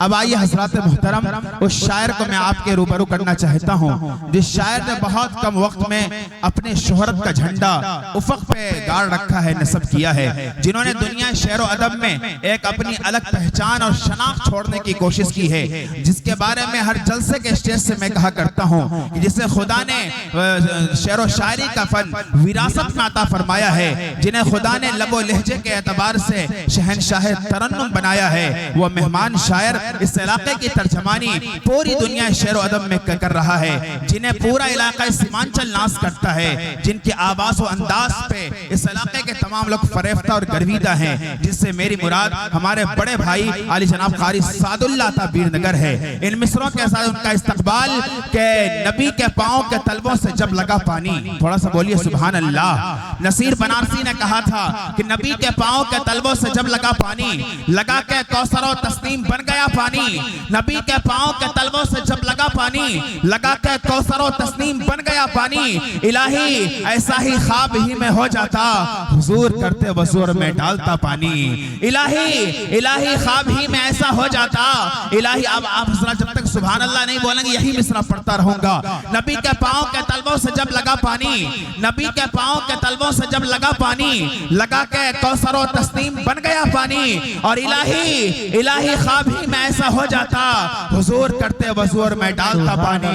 अब आइए हज़रात मोहतरम, उस शायर को मैं आपके रूबरू करना चाहता हूँ जिस शायर ने बहुत कम वक्त में अपने शोहरत का झंडा उफ़क़ पे गाड़ रखा है, नस्ब किया है, जिन्होंने दुनिया शेर व अदब में एक अपनी अलग पहचान और शनाख्त छोड़ने की कोशिश की है, जिसके बारे में हर जलसे के स्टेज से मैं कहा करता हूँ कि जिसे खुदा ने शेर व शायरी का फन विरासत में अता फरमाया है, जिन्हें खुदा ने लबो लहजे के एतबार से शहनशाह तरन्नुम बनाया है, वो मेहमान शायर इस इलाके की तर्जमानी पूरी दुनिया शेर व अदब में कर रहा है, जिन्हें पूरा इलाका सीमांचल नाज करता है, जिनके आवाज़ व अंदाज पे इस इलाके के तमाम लोग फरेफ्ता और गर्विदा हैं, जिससे मेरी मुराद हमारे बड़े भाई आली जनाब कारी सादुल्लाह ता बीरनगर है। इन मिसरों के साथ उनका इस्तकबाल के नबी के पाँव के तलबों से जब लगा पानी, थोड़ा सा बोलिए सुभान अल्लाह। नसीर बनारसी ने कहा था कि नबी के पाँव के तलबों से जब लगा पानी, लगा के कौसर और तस्नीम बन गया पानी। नबी के पाँव के तलबों से जब लगा पानी, लगा के कौसर और तस्नीम बन गया पानी। इलाही ऐसा ही ख्वाब ही में हो जाता, हुजूर करते वजूर में डालता पानी। इलाही ख्वाब ही में ऐसा हो जाता। इलाही अब आप जब तक सुभान अल्लाह नहीं बोलेंगे यही मिसरा पढ़ता रहूंगा। नबी के पाँव के तलबों से जब लगा पानी, नबी के पाँव के तलबों से जब लगा पानी, लगा के कौसर और तस्नीम बन गया पानी। और इलाही ख्वाब ही में ऐसा हो जाता, हुजूर करते वजूर में डालता पानी।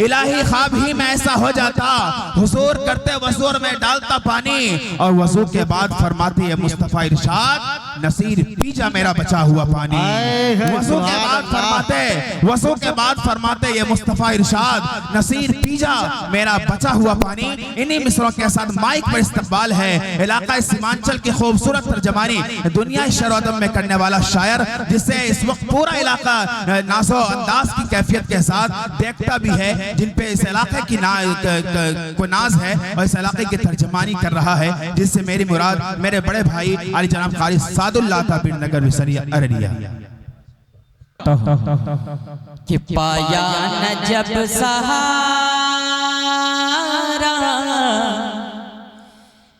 इलाही ख्वाब ही में ऐसा हो जाता, हुजूर करते वजूर में डालता पानी। और वजू के बाद फरमाते हैं मुस्तफा इरशाद, नसीर पीजा मेरा बचा हुआ पानी। वजू के बाद फरमाते ये मुस्तफा इरशाद, नसीर पीजा मेरा बचा हुआ पानी। इन्हीं मिसरों के साथ माइक पर इस्तकबाल है इलाका सीमांचल की खूबसूरत तर्जमानी दुनिया शेर व अदब में करने वाला शायर, जिससे इस वक्त पूरा इलाका नाज़ो अंदाज की कैफियत के साथ देखता भी है, जिन पे इस इलाके की को नाज है और इस इलाके की तर्जमानी कर रहा है, जिससे मेरी मुराद मेरे बड़े भाई आली जनाब कारी सादुल्लाह ता बीरनगर विसरिया अररिया। कि पाया न जब सहारा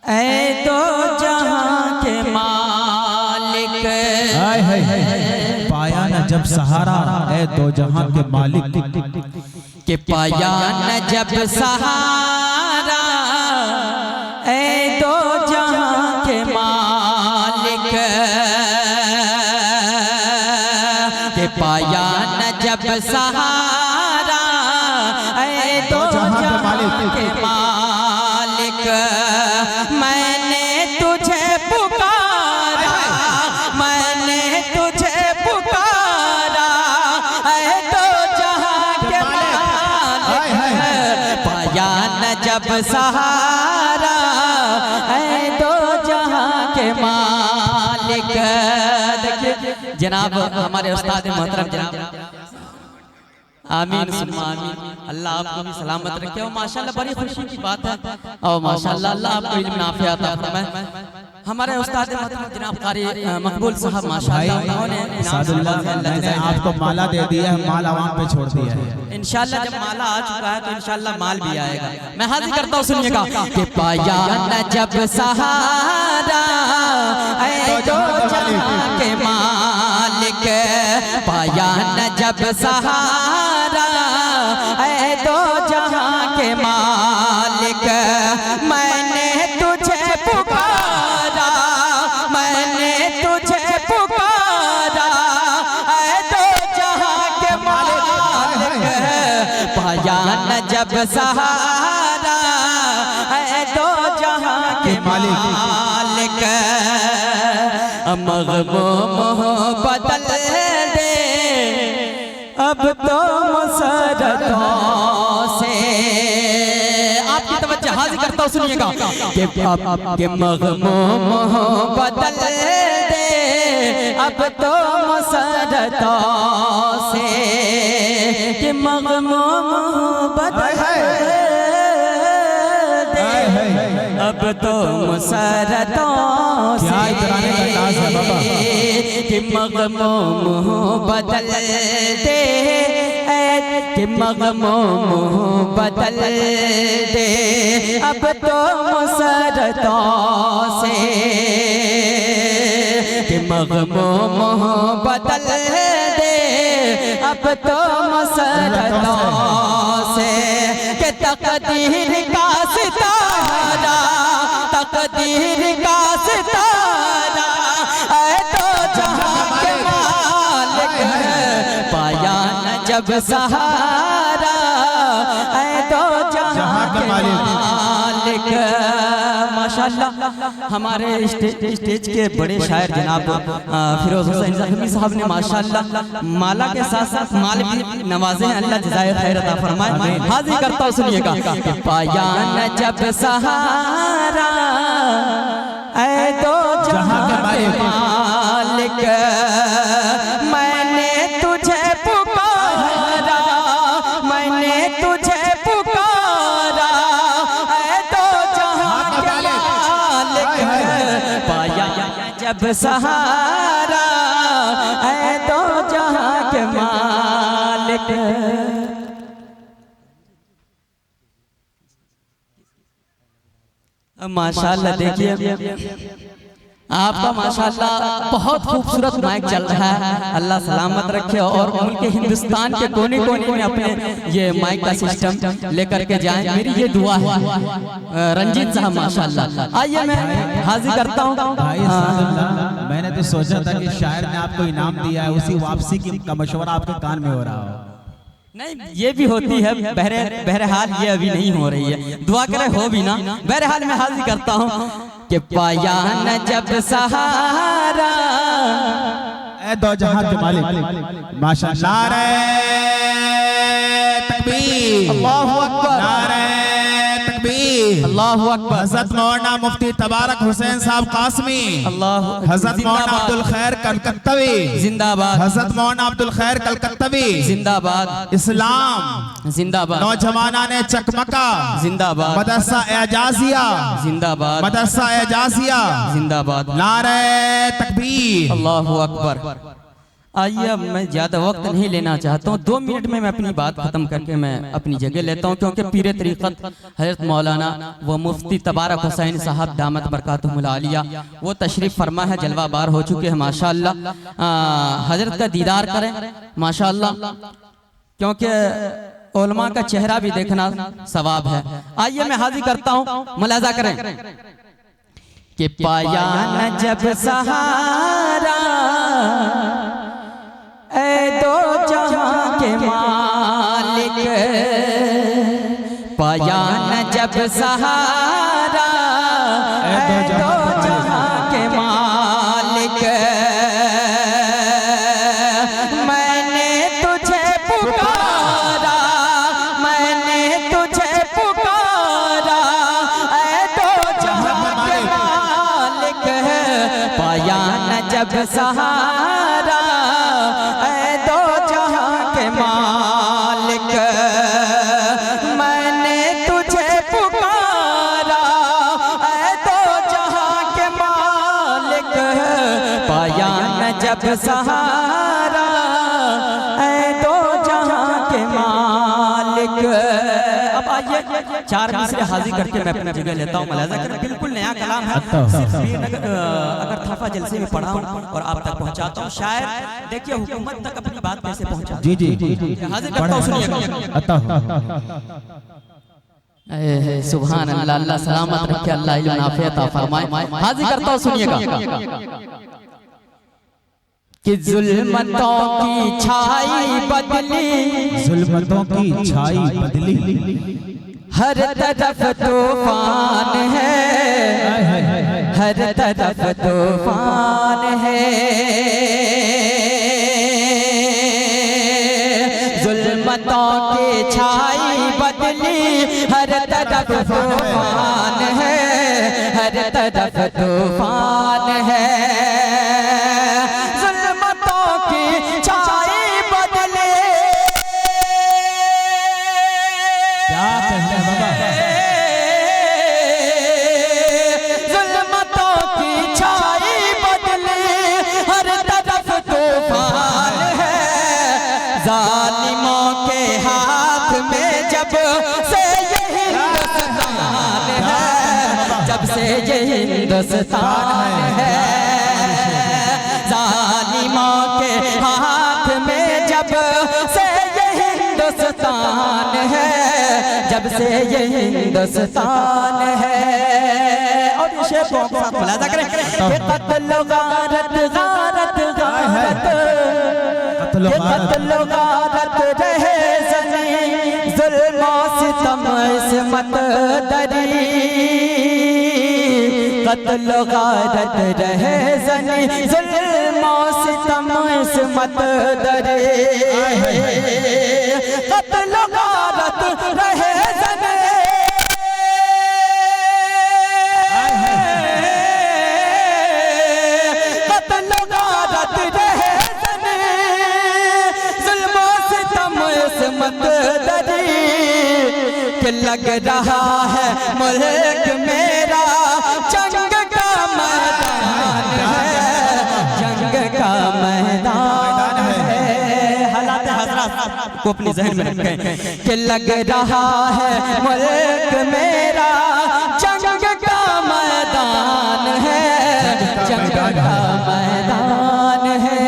ऐ तो जहां के मालिक, पाया न जब सहारा ऐ दो जहां के मालिक। कि पाया न जब सहारा ऐ दो जहां के मालिक, के पाया न जब सहारा ऐ दो जहां के मालिक। मैंने तुझे पुकारा, मैंने तुझे पुकारा ऐ दो जहां के मालिक। पाया न जब सहारा ऐ दो जहां के मालिक। देखिए जनाब हमारे उस्ताद मोहतरम जनाब, आमीन सुम्मा आमीन, अल्लाह आपको भी सलामत रखे। और माशाल्लाह बड़ी खुशी की बात है, और माशाल्लाह अल्लाह आपको इल्म नाफिया अता फरमाए। हमारे उस्ताद मोहतरम जनाब कारी मकबूल साहब माशाल्लाह उन्होंने मैंने आपको माला दे दिया है, माल आवाम पे छोड़ दिया है। इंशाल्लाह जब माला आ चुका है तो इंशाल्लाह माल भी आएगा। मैं हाजिर करता हूँ, सुनिएगा। कि पाया न जब सहारा ऐ दो जहां के मालिक, पाया न जब सहारा ऐ दो जहां के मालिक। मैंने तुझे पुकारा, मैंने तुझे पुकारा ऐ दो जहां के मालिक। पाया न जब सहारा ऐ दो जहां के मालिक। मग़मूम बदल दे अब तो मुसरतों से। आपकी तवज्जो हाजिर करता हूँ, सुनिएगा। कि मग़मूम बदल दे अब तो मुसरतों से। कि मग़मूम बदल दे अब तो मुसरतों से। कि मग़मूम बदल दे कि मगमूम बदल दे अब तो मुसरतों से, कि मगमूम बदल दे अब तो मुसरतों से, कि तकदीर का सितारा, तकदीर का सितारा ऐ तो जहां के मालिक, पाया न जब सहारा ऐ तो जहां के मालिक। माशाल्लाह हमारे स्टेज के बड़े शायर जनाब फिरोज हुसैन ज़ख्मी साहब ने माशाल्लाह माला के साथ साथ माल भी नवाजे हैं, अल्लाह जज़ाए खैर अता फरमाए। हाजिर करता हूं सुनिएगा। पाया न जब सहारा ऐ तो जहां के मालिक, मैंने तुझे पुकारा, मैंने तुझे पुकारा ऐ तो जहां के मालिक, पाया जब सहारा ऐ तो जहां के मालिक। माशाल्लाह देखिए आपका माशाल्लाह बहुत खूबसूरत माइक चल रहा है, अल्लाह सलामत रखे और मुल्क हिंदुस्तान के कोने कोने में अपने ये माइक का सिस्टम लेकर के जाएं, मेरी ये दुआ है। रंजीत साहब माशाल्लाह, आइए मैं हाजिर करता हूँ। मैंने तो सोचा था कि शायर ने आपको इनाम दिया है, उसी वापसी का मशवरा आपके कान में हो रहा हो। नहीं ये भी होती है, बहरहाल ये अभी नहीं हो रही है, दुआ करे हो भी ना। बहरहाल मैं हाजिर करता हूँ कि पाया न जब सहारा ऐ दो जहां के मालिक, माशाअल्लाह। नारे तकबीर, अल्लाहु अकबर, नारे तकबीर, अल्लाहु अकबर। हज़रत मौलाना मुफ्ती तबारक हुसैन साहब कासमी, अल्लाह, हज़रत मौलाना अब्दुल खैर कलकत्तवी जिंदाबाद, हज़रत मौलाना अब्दुल खैर कलकत्तवी जिंदाबाद, इस्लाम जिंदाबाद, नौजवाना ने चकमका जिंदाबाद, मदरसा एजाजिया, जिंदाबाद, मदरसा एजाजिया, जिंदाबाद, नारे तकबीर। अल्लाहु अकबर। आइए अब मैं ज़्यादा वक्त नहीं लेना चाहता हूँ, 2 मिनट में मैं अपनी बात ख़त्म करके मैं अपनी जगह लेता हूँ, क्योंकि पीर तरीक़त हज़रत मौलाना व मुफ्ती तबारक हुसैन साहब दामत बरकातुहुल आलिया वो तशरीफ़ फरमा है, जलवा बार हो चुके हैं माशाअल्लाह। हज़रत का दीदार करें माशाअल्लाह, क्योंकि उलमा का चेहरा भी देखना सवाब है। आइए मैं हाजिर करता हूँ, मुलाजा करें कि पाया न जब सहारा ऐ दो जहां के मालिक, पाया न जब सहारा ऐ दो जहां के मालिक, मैंने तुझे पुकारा, मैंने तुझे पुकारा ऐ दो जहां के मालिक, पाया न जब सहारा ऐ दो जहां के मालिक, मैंने तुझे पुकारा ऐ दो जहां के मालिक, पाया न जब सहारा ऐ दो जहां के मालिक। अब आइए 4 मिसरे हाजिर करके मैं अपनी जगह लेता हूँ, मुलाजा करें। बिल्कुल नया कलाम है, सिर्फ अगर थाफा जलसे में पढ़ा हूँ और आप तक पहुँचाता हूँ। शायर देखिए हुकूमत तक अपनी बात कैसे पहुँचा। जी जी हाजिर करता हूँ, सुनिएगा। सुभान अल्लाह, अल्लाह सलामत रखे, अल्लाह इल्म नाफ़िअ अता फरमाए। हाजिर करता हूँ, सुनिएगा कि जुल्मतों की छाई बदली, जुल्मतों की छाई बदली, हर तरफ तूफान है, हर तरफ तूफान है, जुल्मतों की छाई बदली, हर तरफ तूफान है, हर तरफ तूफान है, जुल्मतों की छाई बदले। क्या कहते हैं बाबा, जुल्मतों की छाई बदले, हर तरफ तूफान है, जालिमों हाथ में जब से ये हिंदुस्तान है, जब से ये हिंदुस्तान है, जालिमों के हाथ में जब से ये हिंदुस्तान है, जब से ये हिंदुस्तान है। और इसे साथ मुलाजा करें कि कत्ल गारत गारत गारत, ये कत्ल गारत रहे ज़नी, ज़ुल्म सितम इस्मत दरी, कत्ल गारत रहे ज़नी, ज़ुल्म सितम इस्मत दरी, कत्ल गारत रहे ज़नी, कत्ल गारत रहे ज़नी, ज़ुल्म सितम इस्मत दरी, कि लग रहा है मुल्क मेरा जंग का मैदान है, जंग का मैदान है। हालात हज़रात को अपने ज़हन में रखें कि लग रहा है मुल्क मेरा जंग का मैदान है, जंग का मैदान है।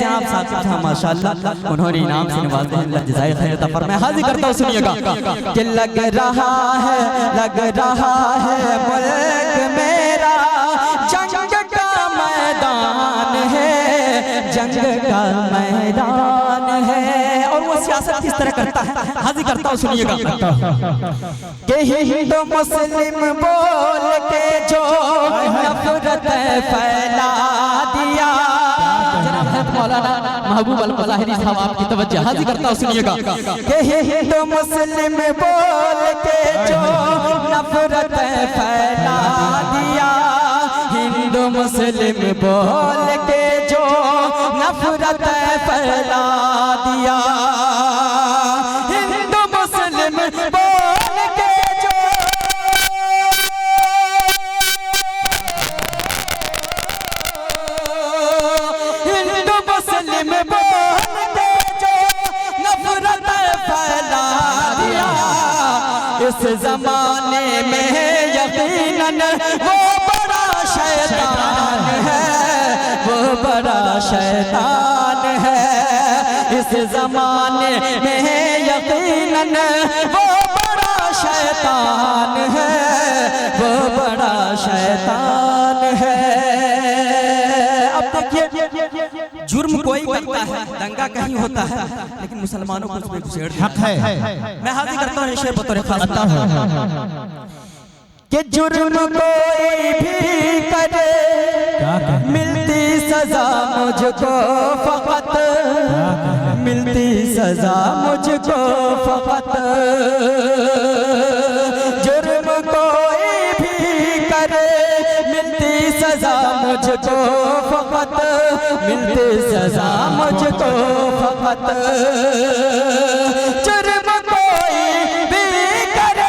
जनाब साहब माशाअल्लाह उन्होंने इनाम से नवाज़े हैं, अल्लाह जज़ाए खैर अता फरमाए। हाज़िर करता हूँ, सुनिएगा कि लग रहा है मुल्क मेरा जंग का मैदान है, जंग का मैदान है। और वो सियासत किस तरह करता है, हाज़िर करता हूँ, सुनिएगा कि हिंदू मुस्लिम बोल के जो नफरत फैला दिया। मौलाना महबूब अल-ज़ाहिरी साहब आपकी तवज्जो, हाज़िर करता हूँ, सुनिएगा कि हिंदू मुस्लिम बोल के जो नफरत फैला दिया, हिंदू मुस्लिम बोल के जो नफरत फैला दिया, हिंदू मुस्लिम बोल के जो हिंदू मुस्लिम बोल के जो नफरत फैला दिया, इस जमाने में यकीनन वो बड़ा शैतान है, वो बड़ा शैतान है। इस जमाने में यकीनन वो बड़ा शैतान है, वो बड़ा शैतान है। अब देखिए जुर्म कोई करता है, दंगा कहीं होता है, लेकिन मुसलमानों को उसमें घुसेड़ दिया। हक है। मैं हाज़िर करता हूँ शेर बतौर खास कि जुर्म कोई भी करे मिलती सजा मुझको फकत, मिलती सजा मुझको फकत, जुर्म कोई भी करे मिलती सजा मुझको फकत, मिलती सजा मुझको फकत, जुर्म कोई भी करे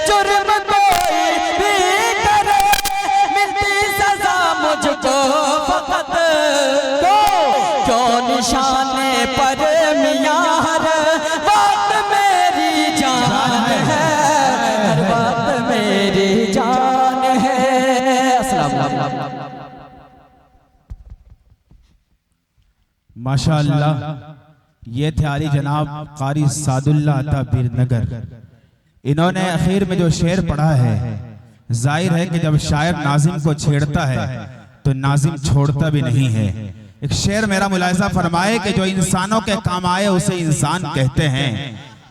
जुर्म कोई भी करे मिलती सजा मुझको फकत, क्यों निशाने पर मियां हर बात मेरी जान है, हर बात मेरी जान है। अस्सलाम वालेकुम। माशाअल्लाह, ये थे आली जनाब कारी सादुल्लाह अता बीरनगर। इन्होंने आखिर में जो शेर पढ़ा है, जाहिर है कि जब शायर नाजिम को छेड़ता है तो नाजिम छोड़ता भी नहीं है। एक शेर मेरा मुलाहिजा फरमाए कि जो इंसानों के काम आए उसे इंसान कहते हैं।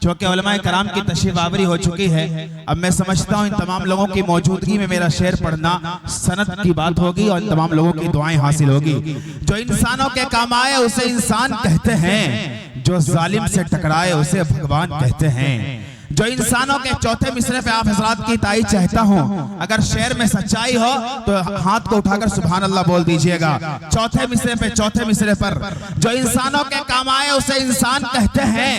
चूँकि उलमाए कराम की तशरीफ आवरी हो चुकी है, अब मैं समझता हूँ इन तमाम लोगों की मौजूदगी में मेरा शेर पढ़ना सनत की बात होगी और इन तमाम लोगों की दुआएं हासिल होगी। जो इंसानों के काम आए उसे इंसान कहते हैं, जो जालिम से टकराए उसे भगवान कहते हैं। जो इंसानों के चौथे मिसरे पे आप हजरात की ताई चाहता हूँ, अगर शेर में सच्चाई हो तो हाथ को उठाकर सुभान अल्लाह बोल दीजिएगा। चौथे मिसरे पे, चौथे मिसरे पर जो इंसानों के काम आए उसे इंसान कहते हैं,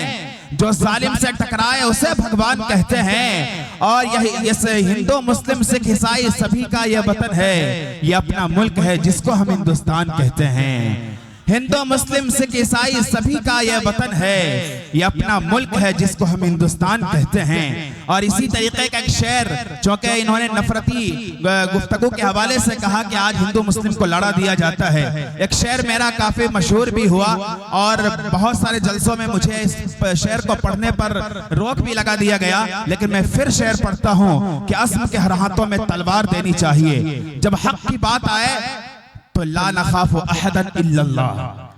जो जालिम से टकराए उसे भगवान कहते हैं। और यही इस हिंदू मुस्लिम सिख ईसाई सभी का यह वतन है, यह अपना मुल्क है जिसको हम हिंदुस्तान कहते हैं। हिंदू मुस्लिम सिख ईसाई सभी का यह वतन है, यह अपना मुल्क है जिसको हम हिंदुस्तान कहते हैं। और इसी तरीके का एक शेर जो कि इन्होंने नफरती गुफ्तगू के हवाले से कहा कि आज हिंदू मुस्लिम को लड़ा दिया जाता है, एक शेर मेरा काफी मशहूर भी हुआ और बहुत सारे जलसों में मुझे इस शेर को पढ़ने पर रोक भी लगा दिया गया, लेकिन मैं फिर शेर पढ़ता हूँ कि अस्म के हर हाथों में तलवार देनी चाहिए। जब हक की बात आए तो ला नखाफु अहदन इल्लल्लाह,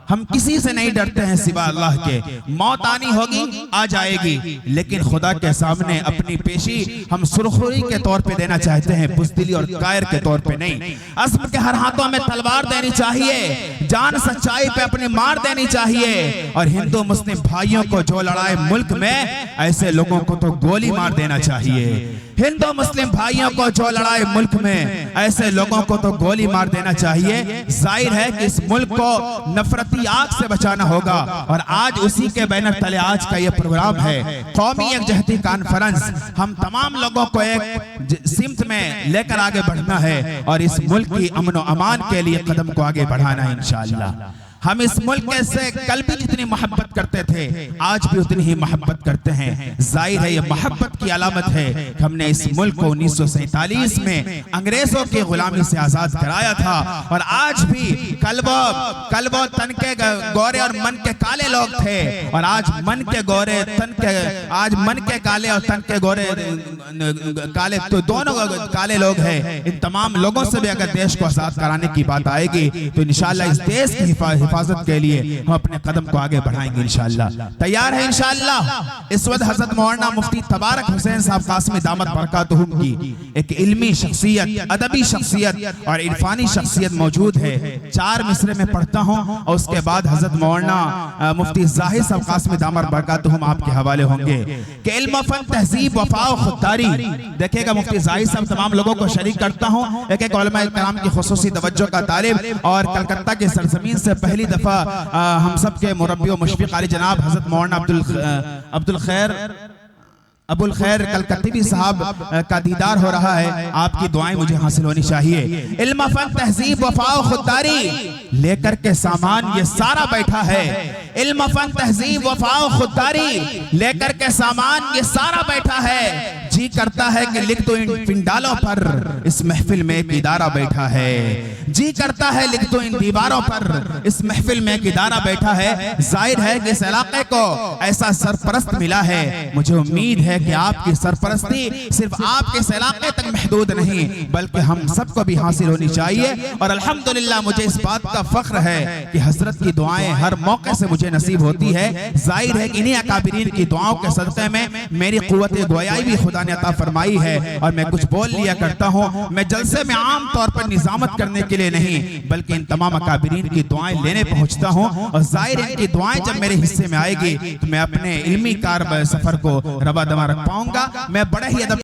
हम किसी से नहीं डरते हैं सिवा अल्लाह के। मौत आनी होगी, आ जाएगी, लेकिन खुदा के सामने अपनी पेशी हम सुरखुरी के तौर पे देना चाहते हैं, बुज़दिली और कायर के तौर पे नहीं। अस्म के हर हाथों में तलवार देनी चाहिए, जान सच्चाई पे अपनी मार देनी चाहिए। और हिंदू मुस्लिम भाइयों को जो लड़ाए मुल्क में, ऐसे लोगों को तो गोली मार देना चाहिए। हिंदू मुस्लिम भाइयों को जो लड़ाए मुल्क में, ऐसे लोगों को तो गोली मार देना चाहिए। जाहिर है कि इस मुल्क को नफरती आग से बचाना होगा और आज उसी के बैनर तले आज का ये प्रोग्राम है, कौमी यकजहती कॉन्फ्रेंस। हम तमाम लोगों को एक सिमत में लेकर आगे बढ़ना है और इस मुल्क की अमन और अमान के लिए कदम को आगे बढ़ाना है इंशाअल्लाह। हम इस मुल्क से कल भी जितनी मोहब्बत करते थे, आज भी उतनी ही मोहब्बत करते हैं। जाहिर है ये मोहब्बत की अलामत है कि हमने इस मुल्क को 1947 में अंग्रेजों की गुलामी से आजाद कराया था। और आज भी कल्बो तन के गोरे और मन के काले लोग थे, और आज मन के गोरे आज मन के काले और तन के गोरे काले, तो दोनों काले लोग हैं। इन तमाम लोगों से भी अगर देश को आजाद कराने की बात आएगी तो इंशाअल्लाह इस देश की हिफाजत के लिए हम अपने कदम को आगे बढ़ाएंगे इंशाअल्लाह। तैयार है इंशाअल्लाह। इस वक्त हजरत मौलाना मुफ्ती तबारक हुसैन साहब कासमी दामत बरकातुहुम की एक इल्मी शख्सियत, अदबी शख्सियत और इरफानी शख्सियत मौजूद है। 4 मिसरे में पढ़ता हूँ और उसके बाद हजरत मौलाना मुफ्ती जाहिद साहब कासमी दामत बरकातुहुम आपके हवाले होंगे कि इल्म फन तहजीब वफा और खुददारी। देखिएगा मुफ्ती जाहिद साहब तमाम लोगों को शरीक करता हूँ, एक उलमा इकराम की खुसूसी तवज्जो का तालिब और कलकत्ता के सरजमीन से पहली दफा हम सब के मुरब्बी और मुशफिक आली जनाब हजरत मौलाना अबुल खैर कलकत्ती साहब का दीदार हो रहा है। आपकी दुआएं मुझे हासिल होनी चाहिए। इल्म फन तहजीब वफा खुददारी लेकर के सामान ये सारा बैठा है। इल्म फन तहजीब वफा खुददारी लेकर के सामान ये सारा बैठा है। जी करता है कि लिख दो इन पिंडालों पर, इस महफिल में एक इदारा बैठा है। जी करता है लिख दो इन दीवारों पर, इस महफिल में एक इदारा बैठा है। जाहिर है कि इस इलाके को ऐसा सरपरस्त मिला है। मुझे उम्मीद है कि आपकी सरपरस्ती सिर्फ आपके इस इलाके तक महदूद नहीं, बल्कि हम सबको भी हासिल होनी चाहिए। और अल्हम्दुलिल्लाह मुझे इस बात का फख्र है कि हजरत की दुआएं हर मौके से मुझे नसीब होती है। जाहिर है कि इन्हीं अकाबिरीन की दुआओं के सदक़े में मेरी क़ुव्वत गोयाई भी खुदा ने अता फरमाई है और मैं कुछ बोल लिया करता हूँ। मैं जलसे में आम तौर पर निजामत करने के लिए नहीं, बल्कि इन तमाम अकाबिरीन की दुआएं लेने पहुँचता हूँ। और जाहिर है कि दुआएं जब मेरे हिस्से में आएगी तो मैं अपने इल्मी कार सफर को रवा दवा रख पाऊंगा। मैं बड़े ही अदब